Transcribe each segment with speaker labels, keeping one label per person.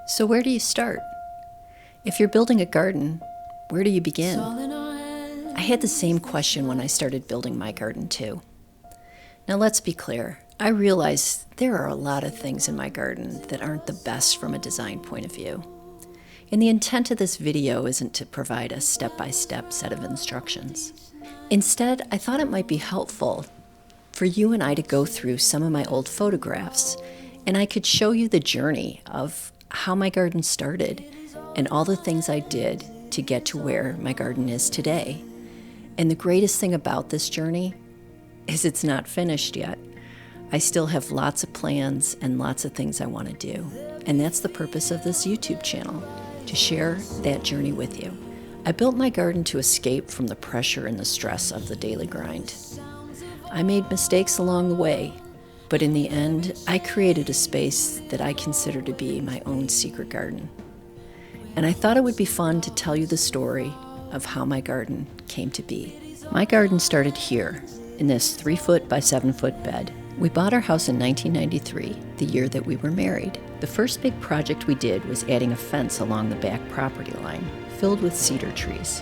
Speaker 1: So where do you start? If you're building a garden, where do you begin? I had the same question when I started building my garden too. Now let's be clear, I realize there are a lot of things in my garden that aren't the best from a design point of view. And the intent of this video isn't to provide a step-by-step set of instructions. Instead, I thought it might be helpful for you and I to go through some of my old photographs, and I could show you the journey of how my garden started and all the things I did to get to where my garden is today. And the greatest thing about this journey is it's not finished yet. I still have lots of plans and lots of things I want to do. And that's the purpose of this YouTube channel, to share that journey with you. I built my garden to escape from the pressure and the stress of the daily grind. I made mistakes along the way, but in the end, I created a space that I consider to be my own secret garden. And I thought it would be fun to tell you the story of how my garden came to be. My garden started here, in this 3-foot by 7-foot bed. We bought our house in 1993, the year that we were married. The first big project we did was adding a fence along the back property line, filled with cedar trees.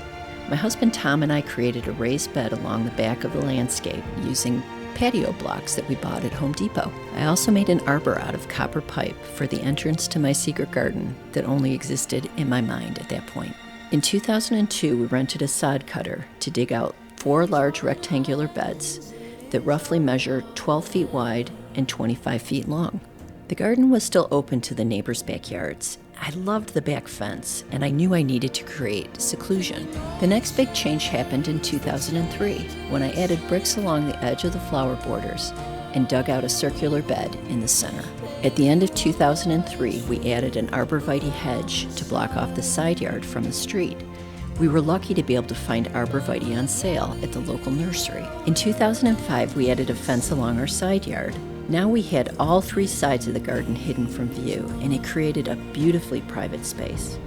Speaker 1: My husband Tom and I created a raised bed along the back of the landscape using patio blocks that we bought at Home Depot. I also made an arbor out of copper pipe for the entrance to my secret garden that only existed in my mind at that point. In 2002, we rented a sod cutter to dig out 4 large rectangular beds that roughly measure 12 feet wide and 25 feet long. The garden was still open to the neighbors' backyards. I loved the back fence, and I knew I needed to create seclusion. The next big change happened in 2003, when I added bricks along the edge of the flower borders and dug out a circular bed in the center. At the end of 2003, we added an arborvitae hedge to block off the side yard from the street. We were lucky to be able to find arborvitae on sale at the local nursery. In 2005, we added a fence along our side yard. Now we had all 3 sides of the garden hidden from view, and it created a beautifully private space.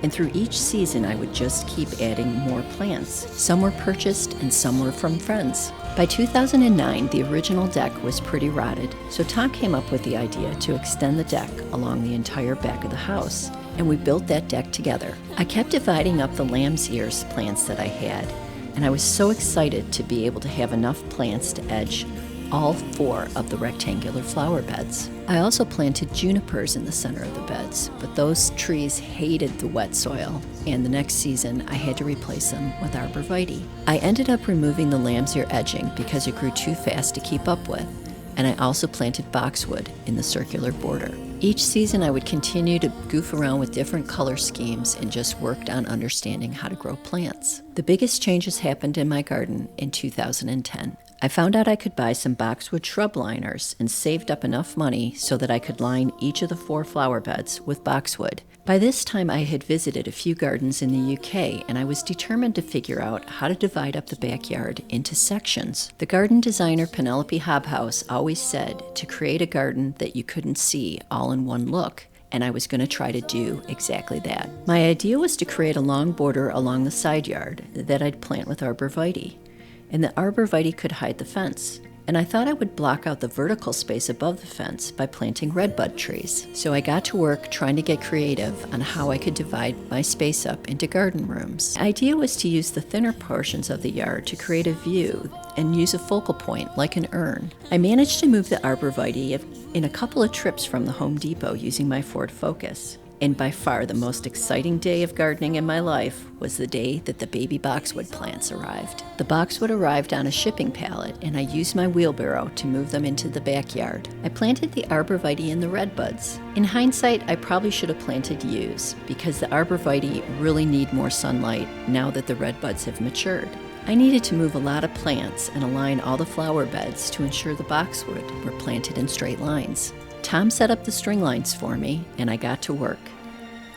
Speaker 1: And through each season, I would just keep adding more plants. Some were purchased and some were from friends. By 2009, the original deck was pretty rotted, so Tom came up with the idea to extend the deck along the entire back of the house, and we built that deck together. I kept dividing up the lamb's ears plants that I had, and I was so excited to be able to have enough plants to edge all 4 of the rectangular flower beds. I also planted junipers in the center of the beds, but those trees hated the wet soil, and the next season I had to replace them with arborvitae. I ended up removing the lamb's ear edging because it grew too fast to keep up with, and I also planted boxwood in the circular border. Each season I would continue to goof around with different color schemes and just worked on understanding how to grow plants. The biggest changes happened in my garden in 2010. I found out I could buy some Boxwood shrub liners and saved up enough money so that I could line each of the 4 flower beds with boxwood. By this time, I had visited a few gardens in the UK, and I was determined to figure out how to divide up the backyard into sections. The garden designer Penelope Hobhouse always said to create a garden that you couldn't see all in one look, and I was going to try to do exactly that. My idea was to create a long border along the side yard that I'd plant with arborvitae, and the arborvitae could hide the fence. And I thought I would block out the vertical space above the fence by planting redbud trees. So I got to work trying to get creative on how I could divide my space up into garden rooms. The idea was to use the thinner portions of the yard to create a view and use a focal point like an urn. I managed to move the arborvitae in a couple of trips from the Home Depot using my Ford Focus. And by far the most exciting day of gardening in my life was the day that the baby boxwood plants arrived. The boxwood arrived on a shipping pallet, and I used my wheelbarrow to move them into the backyard. I planted the arborvitae in the redbuds. In hindsight, I probably should have planted yews, because the arborvitae really need more sunlight now that the redbuds have matured. I needed to move a lot of plants and align all the flower beds to ensure the boxwood were planted in straight lines. Tom set up the string lines for me, and I got to work.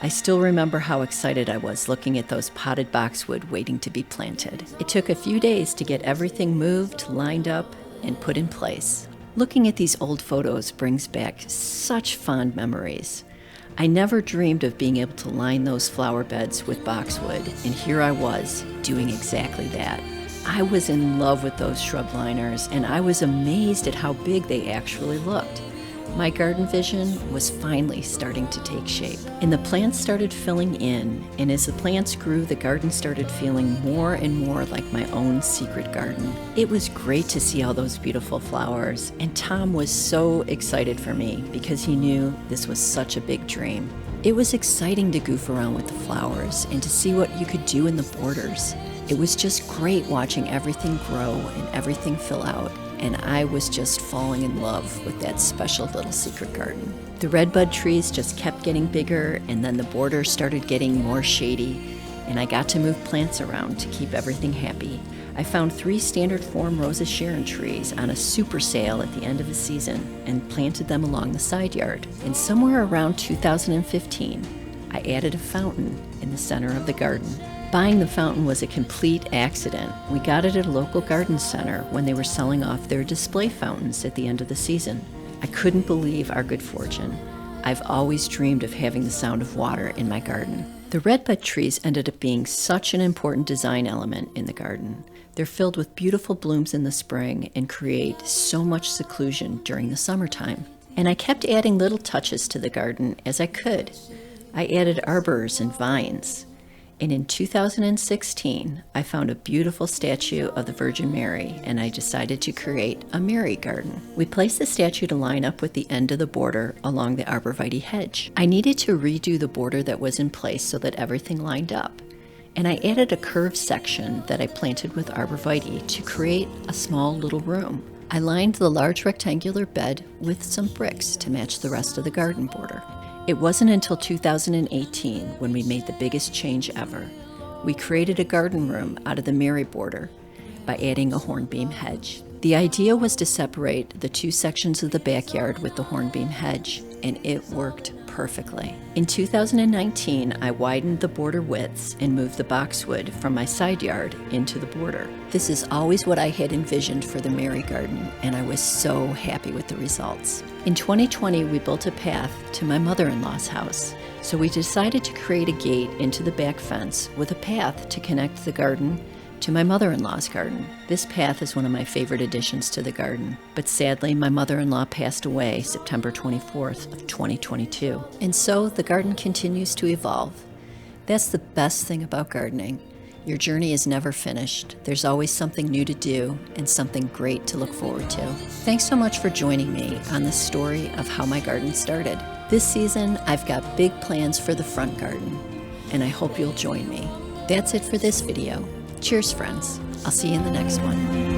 Speaker 1: I still remember how excited I was looking at those potted boxwood waiting to be planted. It took a few days to get everything moved, lined up, and put in place. Looking at these old photos brings back such fond memories. I never dreamed of being able to line those flower beds with boxwood, and here I was doing exactly that. I was in love with those shrub liners, and I was amazed at how big they actually looked. My garden vision was finally starting to take shape, and the plants started filling in, and as the plants grew, the garden started feeling more and more like my own secret garden. It was great to see all those beautiful flowers, and Tom was so excited for me because he knew this was such a big dream. It was exciting to goof around with the flowers and to see what you could do in the borders. It was just great watching everything grow and everything fill out, and I was just falling in love with that special little secret garden. The redbud trees just kept getting bigger, and then the border started getting more shady, and I got to move plants around to keep everything happy. I found 3 standard form Rosa Sharon trees on a super sale at the end of the season and planted them along the side yard. And somewhere around 2015, I added a fountain in the center of the garden. Buying the fountain was a complete accident. We got it at a local garden center when they were selling off their display fountains at the end of the season. I couldn't believe our good fortune. I've always dreamed of having the sound of water in my garden. The redbud trees ended up being such an important design element in the garden. They're filled with beautiful blooms in the spring and create so much seclusion during the summertime. And I kept adding little touches to the garden as I could. I added arbors and vines. And in 2016, I found a beautiful statue of the Virgin Mary, and I decided to create a Mary garden. We placed the statue to line up with the end of the border along the arborvitae hedge. I needed to redo the border that was in place so that everything lined up. And I added a curved section that I planted with arborvitae to create a small little room. I lined the large rectangular bed with some bricks to match the rest of the garden border. It wasn't until 2018 when we made the biggest change ever. We created a garden room out of the Mary border by adding a hornbeam hedge. The idea was to separate the 2 sections of the backyard with the hornbeam hedge, and it worked perfectly. In 2019, I widened the border widths and moved the boxwood from my side yard into the border. This is always what I had envisioned for the Mary garden, and I was so happy with the results. In 2020, we built a path to my mother-in-law's house, so we decided to create a gate into the back fence with a path to connect the garden to my mother-in-law's garden. This path is one of my favorite additions to the garden, but sadly my mother-in-law passed away September 24th of 2022. And so the garden continues to evolve. That's the best thing about gardening. Your journey is never finished. There's always something new to do and something great to look forward to. Thanks so much for joining me on the story of how my garden started. This season, I've got big plans for the front garden, and I hope you'll join me. That's it for this video. Cheers, friends. I'll see you in the next one.